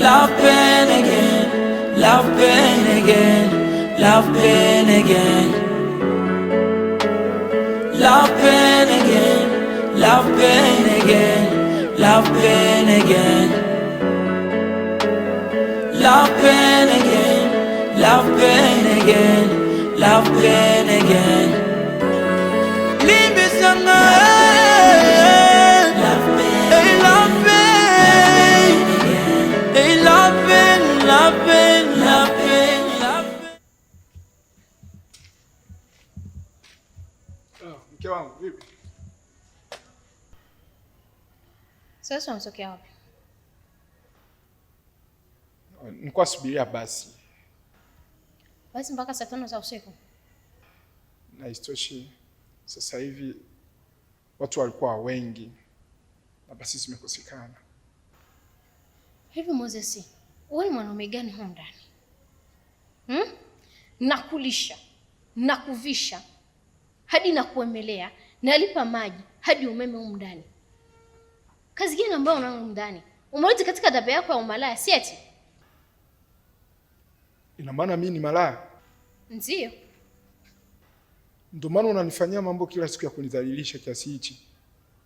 Love pain again, love pain again, love pain again. Love pain again, love pain again, love pain again. Love pain again, love pain again, love pain again. Leave me somewhere. Love pain, hey, love pain, hey, love pain, love pain, love pain, love pain. Mke wangu vipi? Sasa unatokea wapi? Nilikuwa subiria basi. Basi mpaka saa 5 za usiku. Na istoshi sasa hivi watu walikuwa wengi na basi zimekosekana. Hivi Moses, wewe ni mwanaume gani huko ndani? Nakulisha, nakuvisha, hadi nakuemelea, nalipa maji, hadi umeme huko ndani. Kazi gani ambayo unayo huko ndani? Umerudi katika tabia yako ya umalaya, si eti? Ina maana mimi ni malaya? Ndio. Ndio maana unanifanyia mambo kila siku ya kunidhalilisha kiasi hichi.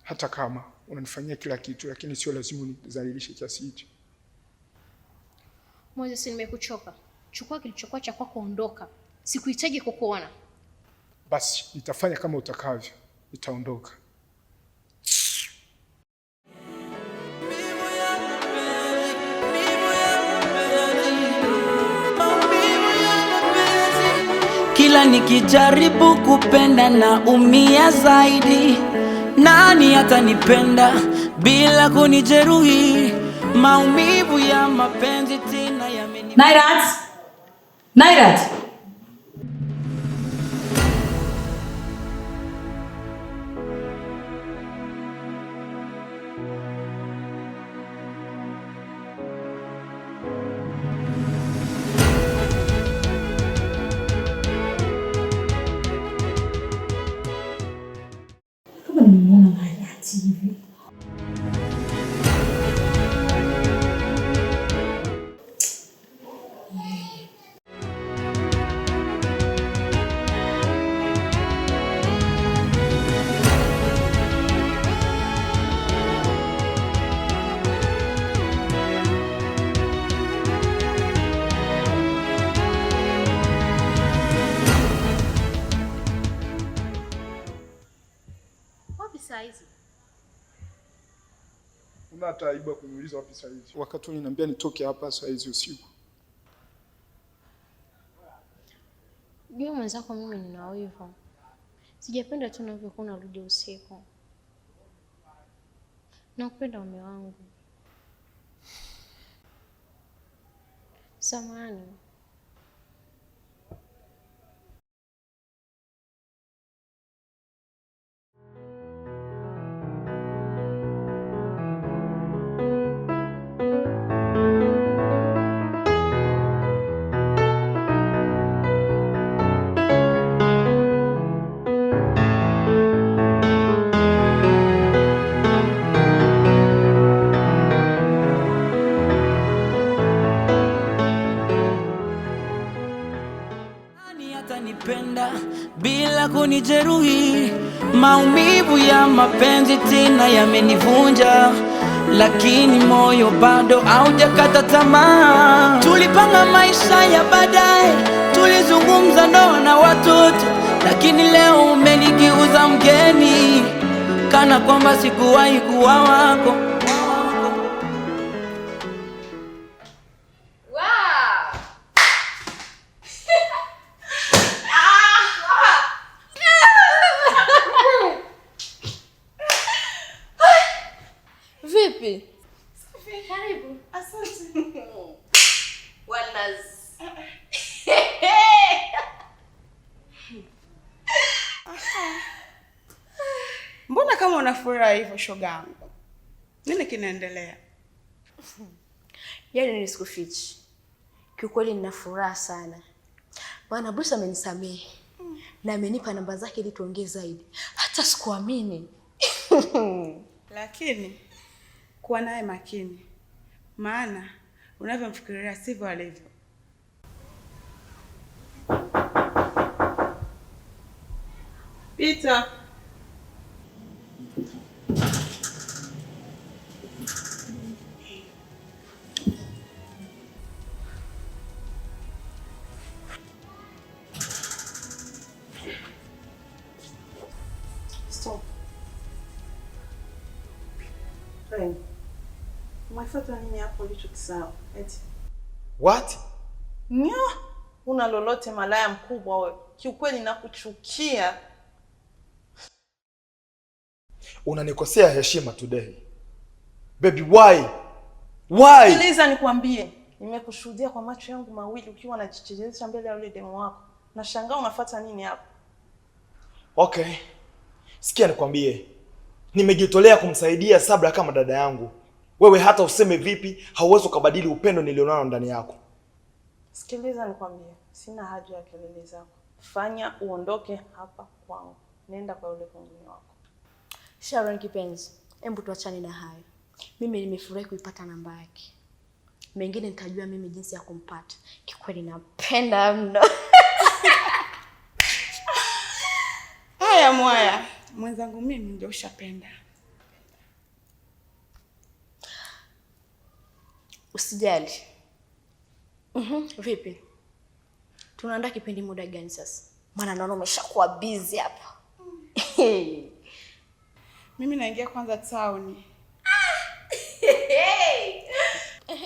Hata kama unanifanyia kila kitu, lakini sio lazima unidhalilishe kiasi hichi. Moses, nimekuchoka. Chukua kilichokuwa cha kwako, ondoka. Sikuhitaji kukuona. Basi nitafanya kama utakavyo. Nitaondoka. Kila nikijaribu kupenda na umia zaidi. Nani atanipenda bila kunijeruhi? Maumivu ya mapenzi tena yameni. Nairat! Nairat! Kama nimeona Nairat hivi. Saizi. Una taiba kuniuliza wapi saa hizi? Wakati unaniambia nitoke hapa saa hizi usiku. Jua mwenzako mimi nina wivu. Sijapenda tu unavyokuwa unarudi usiku. Nakupenda mume wangu. Samahani. Bila kunijeruhi, maumivu ya mapenzi tena yamenivunja, lakini moyo bado haujakata tamaa. Tulipanga maisha ya baadaye, tulizungumza ndoa na watoto, lakini leo umenigeuza mgeni, kana kwamba sikuwahi kuwa wako. Vipi? Safi. Karibu. Asante. Wallahi. Mbona kama unafuraha hivyo shogangu? Nini kinaendelea? Yaani nisikufichi. Kiukweli nina furaha sana. Maana Bruce amenisamehe. Na amenipa namba zake ili tuongee zaidi. Hata sikuamini. Lakini kuwa naye makini. Maana Unavyomfikiria sivyo alivyo. Pita. Stop. Rain. Umefuata nini hapo ulichokisahau? Eti. What? Nyo, una lolote malaya mkubwa wewe. Kiukweli nakuchukia. Unanikosea heshima today. Baby, why? Why? Sikiliza nikwambie. Nimekushuhudia kwa macho yangu mawili ukiwa unajichezesha mbele ya yule demo wako. Nashangaa unafuata nini hapo? Okay. Sikia nikwambie. Nimejitolea kumsaidia Sabra kama dada yangu. Wewe hata useme vipi, hauwezi kubadili upendo nilionao ndani yako. Sikiliza nikwambie. Sina haja ya kelele zako. Fanya uondoke hapa kwangu. Nenda kwa yule mwingine wako. Sharon kipenzi, hebu tuachane na hayo. Mimi nimefurahi kuipata namba yake. Mengine nitajua mimi jinsi ya kumpata. Kikweli napenda mno. Haya mwaya. Mwenzangu mimi ndio ushapenda. Usijali. Vipi? Tunaandaa kipindi muda gani sasa? Maana naona umeshakuwa busy hapa. Mimi naingia kwanza town.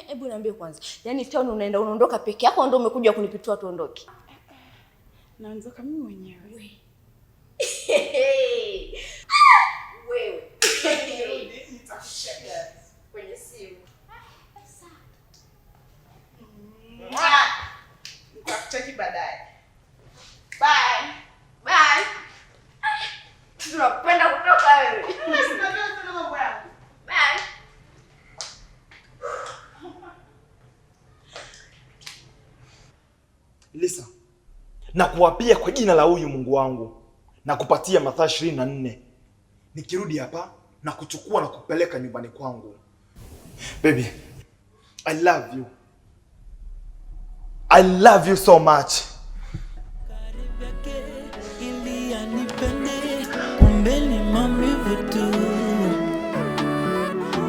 Hebu niambie kwanza. Yaani town unaondoka peke yako ndio umekuja kunipitua tuondoke? Naondoka mimi mwenyewe. Wewe. Nitakushaga kwenye simu. Nitakucheki baadaye. Bye. Bye. Tunapenda kutoka wewe. Bye. Lisa, na kuapia kwa jina la huyu Mungu wangu na kupatia Mathayo 24. Nikirudi hapa na kuchukua na kupeleka nyumbani kwangu. Baby, I love you. I love you so much. Ili anipende, kumbe ni maumivu tu.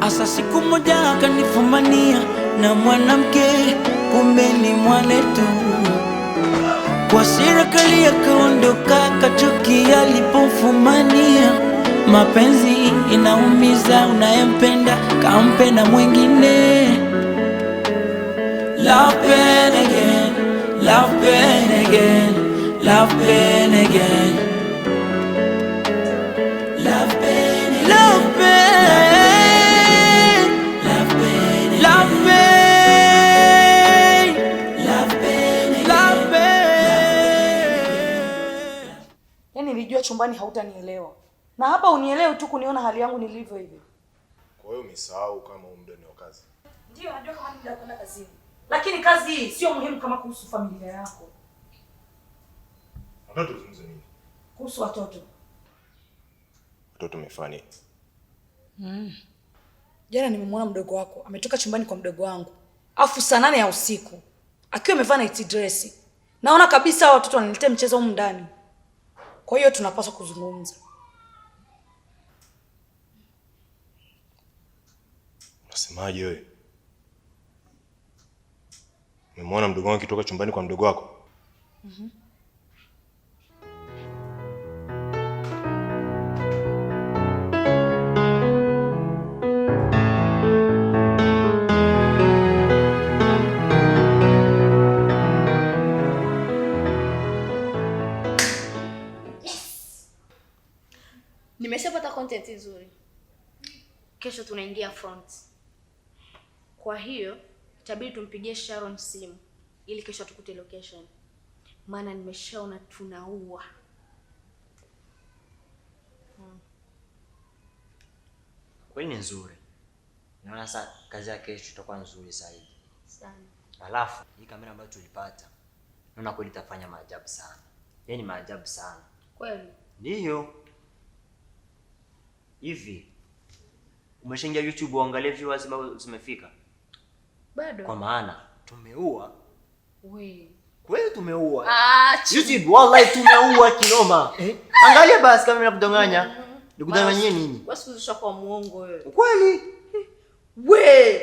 Asa siku moja akanifumania na mwanamke, kumbe ni mwanetu. Kwa serikali akaondoka, kachukia alipofumania. Mapenzi inaumiza, unayempenda kampe na mwingine. Love pain again, love pain again, love pain again, love pain, love pain, love pain, love pain, love pain, love pain. Yaani nilijua chumbani hautanielewa. Na hapa unielewe tu kuniona hali yangu nilivyo hivi. Kwa hiyo umesahau kama muda ni wa kazi. Ndio najua kama ni muda kwenda kazini. Lakini kazi hii sio muhimu kama kuhusu familia yako. Watoto tuzungumze nini? Kuhusu watoto. Watoto umefanya. Jana nimemwona mdogo wako ametoka chumbani kwa mdogo wangu. Afu saa 8 ya usiku akiwa amevaa night dress. Naona kabisa watoto wanaletea mchezo huko ndani. Kwa hiyo tunapaswa kuzungumza. Unasemaje wewe? Umemwona mdogo wangu akitoka chumbani kwa mdogo wako? Nimeshapata content nzuri. Kesho tunaingia front. Kwa hiyo itabidi tumpigie Sharon simu ili kesho tukute location. Maana nimeshaona tunaua. Kweli ni nzuri. Naona sasa kazi ya kesho itakuwa nzuri zaidi. Sana. Alafu hii kamera ambayo tulipata naona kweli itafanya maajabu sana. Yaani maajabu sana. Kweli? Ndio. Hivi umeshaingia YouTube uangalie viewers ambao zimefika? Bado. Kwa maana tumeua. We. Kweli tumeua. YouTube, wallahi tumeua kinoma. Angalia basi kama ninakudanganya. Nikudanganyie nini? Wasikuzisha kwa muongo wewe. Kweli? We.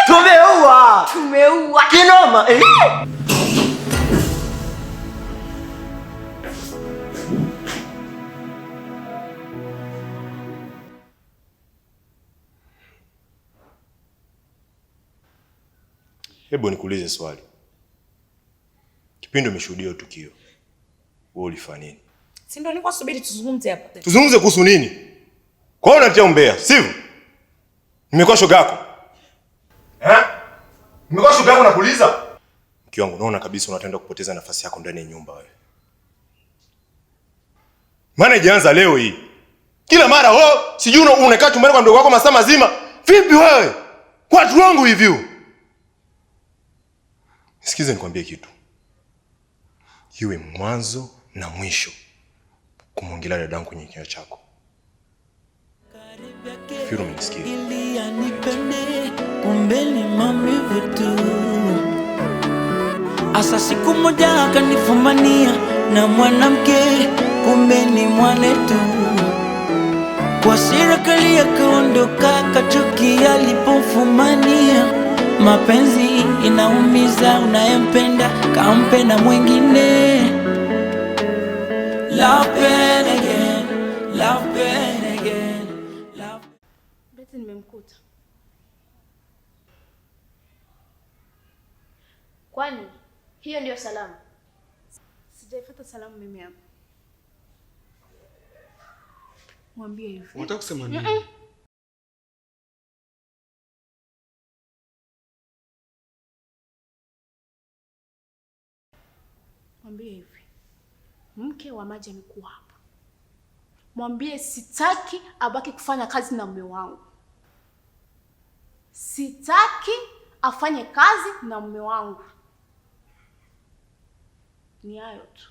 Tumeua. Tumeua. Kinoma. Hebu nikuulize swali. Kipindi umeshuhudia tukio, wewe ulifanya nini? Si ndio nilikuwa subiri tuzungumze hapa. Tuzungumze kuhusu nini? Kwa nini unanitia umbea? Sivyo? Nimekuwa shoga yako. Nimekuwa shoga yako nakuuliza? Mke wangu, naona kabisa unataka kupoteza nafasi yako ndani ya nyumba wewe. Maana ijaanza leo hii. Kila mara sijui unakaa chumbani kwa mdogo wako masaa mazima. Vipi wewe? What's wrong with you? Sikiza nikwambie kitu. Iwe mwanzo na mwisho kumwongelea dadangu kwenye kinywa chako. Firu umenisikia? Ili anipende kumbe ni maumivu tu. Asa siku moja akanifumania na mwanamke kumbe ni mwanetu. Kwa serikali akaondoka kachuki alipofumania. Mapenzi inaumiza, unayempenda kampenda mwingine. Love pain again, love pain again, love. Beti nimemkuta. Kwani hiyo ndio salamu? Sijaifuata salamu mimi hapa. Mwambie hivi. Unataka kusema nini? Mwambie hivi. Mke wa Maji amekuwa hapa. Mwambie sitaki abaki kufanya kazi na mume wangu. Sitaki afanye kazi na mume wangu. Ni hayo tu.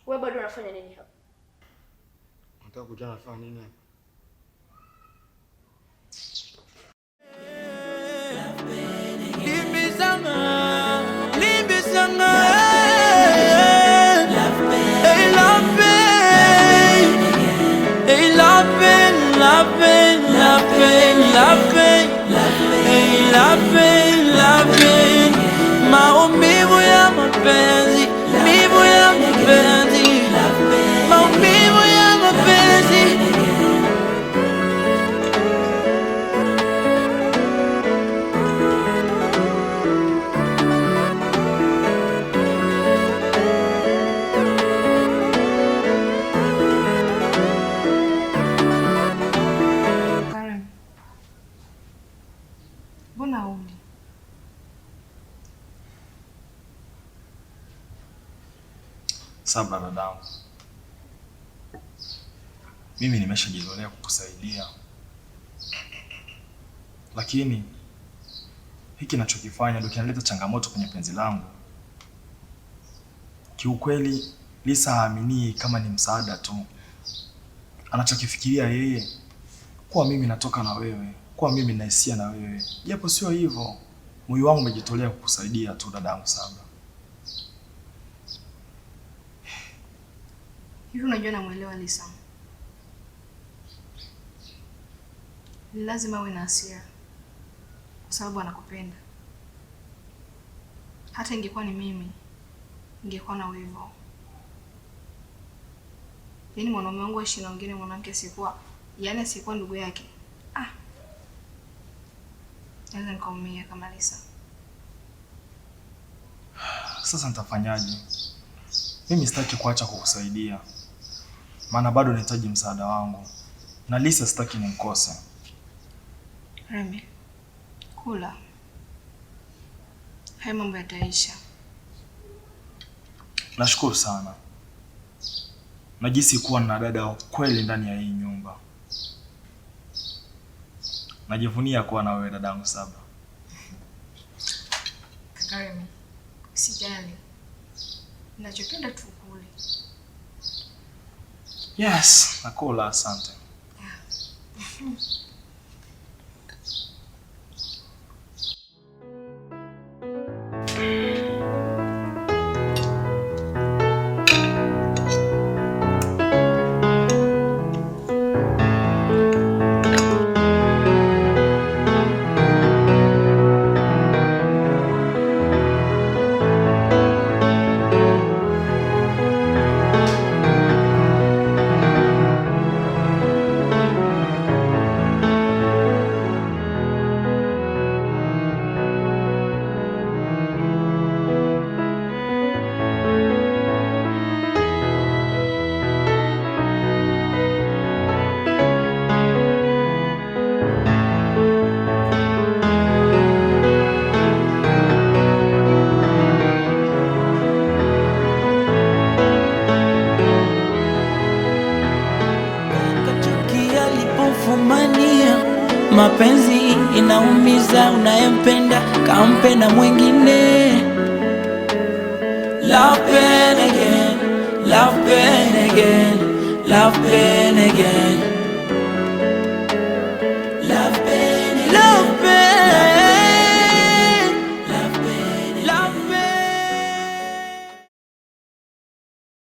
Wewe bado unafanya nini hapa? Unataka kujua nafanya nini hapa? Maumivu ya mapenzi, maumivu ya mapenzi, maumivu ya mapenzi. Karen. Mbona uli? Sabra dadangu. Mimi nimeshajizolea kukusaidia. Lakini hiki ninachokifanya ndio kinaleta changamoto kwenye penzi langu. Kiukweli Lisa haamini kama ni msaada tu. Anachokifikiria yeye kuwa mimi natoka na wewe, kuwa mimi na hisia na wewe. Japo sio hivyo. Moyo wangu umejitolea kukusaidia tu dadangu Sabra. Hivi unajua namuelewa Lisa. Ni lazima awe na hasira. Kwa sababu anakupenda. Hata ingekuwa ni mimi, ningekuwa na wivu. Yaani mwanaume wangu aishi na mwingine mwanamke sikuwa ndugu yake. Naweza nikaumia kama Lisa. Sasa nitafanyaje? Mimi sitaki kuacha kukusaidia. Maana bado nahitaji msaada wangu. Na Lisa sitaki nimkose. Remi, kula. Haya mambo yataisha. Nashukuru sana. Najisi kuwa na dada wa kweli ndani ya hii nyumba. Najivunia kuwa na wewe dadangu Saba. Karim, usijali. Ninachopenda tu kule. Yes, nakula, asante. Mapenzi inaumiza, unayempenda kampe na mwingine. Love pain again, love pain again, love pain again.